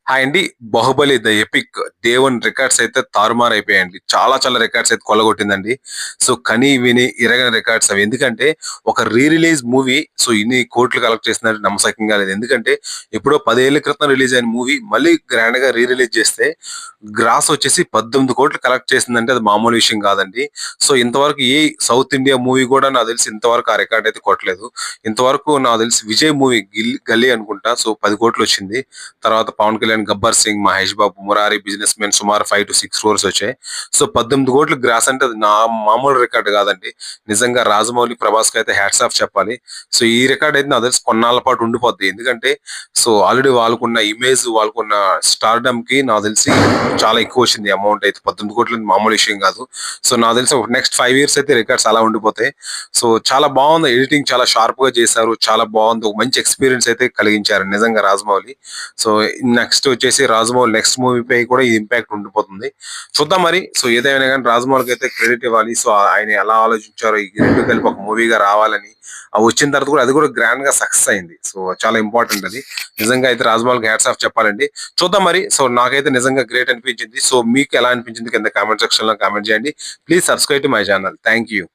Hi అండి. 'Baahubali the epic' day 1 records అయితే తారుమారైపోయాయండి. చాలా రికార్డ్స్ అయితే కొల్లగొట్టిందండి. సో, కని విని ఎరగని రికార్డ్స్ అవి. ఎందుకంటే ఒక రిలీజ్ మూవీ ఇన్ని కోట్లు కలెక్ట్ చేసిందంటే నమ్మశక్యంగా లేదు. ఎందుకంటే ఎప్పుడో 10 ఏళ్ల క్రితం రిలీజ్ అయిన మూవీ మళ్ళీ గ్రాండ్‌గా రిలీజ్ చేస్తే గ్రాస్ వచ్చేసి 18,00,00,000 కలెక్ట్ చేసిందంటే అది మామూలు విషయం కాదండి. సో, ఇంతవరకు ఏ సౌత్ ఇండియా మూవీ కూడా నాకు తెలిసి ఇంతవరకు ఆ రికార్డ్ అయితే కొట్టలేదు. ఇంతవరకు నాకు తెలిసి విజయ్ మూవీ 'గల్లీ' అనుకుంటా. 10,00,00,000 వచ్చింది. తర్వాత పవన్ కళ్యాణ్, గబ్బర్ సింగ్, మహేష్ బాబు, మురారి, బిజినెస్ మెన్ సుమారు 5-6 క్రోర్స్ వచ్చాయి. 18,00,00,000 గ్రాస్ అంటే అది మామూలు రికార్డ్ కాదండి. నిజంగా రాజమౌళి, ప్రభాస్‌కి అయితే హ్యాట్స్ ఆఫ్ చెప్పాలి. ఈ రికార్డ్ అయితే నాకు తెలిసి కొన్నాళ్ళ పాటు ఉండిపోద్ది. ఎందుకంటే ఆల్రెడీ వాళ్ళకున్న ఇమేజ్, వాళ్ళకున్న స్టార్డమ్‌కి నాకు తెలిసి చాలా ఎక్కువ వచ్చింది అమౌంట్ అయితే. 18,00,00,000 మామూలు విషయం కాదు. నాకు తెలిసి ఒక నెక్స్ట్ 5 ఇయర్స్ అయితే రికార్డ్స్ అలా ఉండిపోతాయి. చాలా బాగుంది. ఎడిటింగ్ చాలా షార్ప్‌గా చేశారు. చాలా బాగుంది. ఒక మంచి ఎక్స్‌పీరియన్స్ అయితే కలిగించారు నిజంగా రాజమౌళి. సో, నెక్స్ట్ వచ్చేసి రాజమౌళి నెక్స్ట్ మూవీపై కూడా ఈ ఇంపాక్ట్ ఉండిపోతుంది. చూద్దాం మరి. ఏదేమైనా గాని రాజమౌళికైతే క్రెడిట్ ఇవ్వాలి. ఆయన ఎలా ఆలోచించారో ఈ 2 కలిపి ఒక మూవీగా రావాలని. వచ్చిన తర్వాత కూడా అది కూడా గ్రాండ్‌గా సక్సెస్ అయింది. చాలా ఇంపార్టెంట్ అది. నిజంగా అయితే రాజమౌళికి హ్యాట్స్ ఆఫ్ చెప్పాలండి. చూద్దాం మరి. నాకైతే నిజంగా గ్రేట్ అనిపించింది. మీకు ఎలా అనిపించింది కింద కామెంట్ సెక్షన్‌లో కామెంట్ చేయండి. Please subscribe to my channel. Thank you.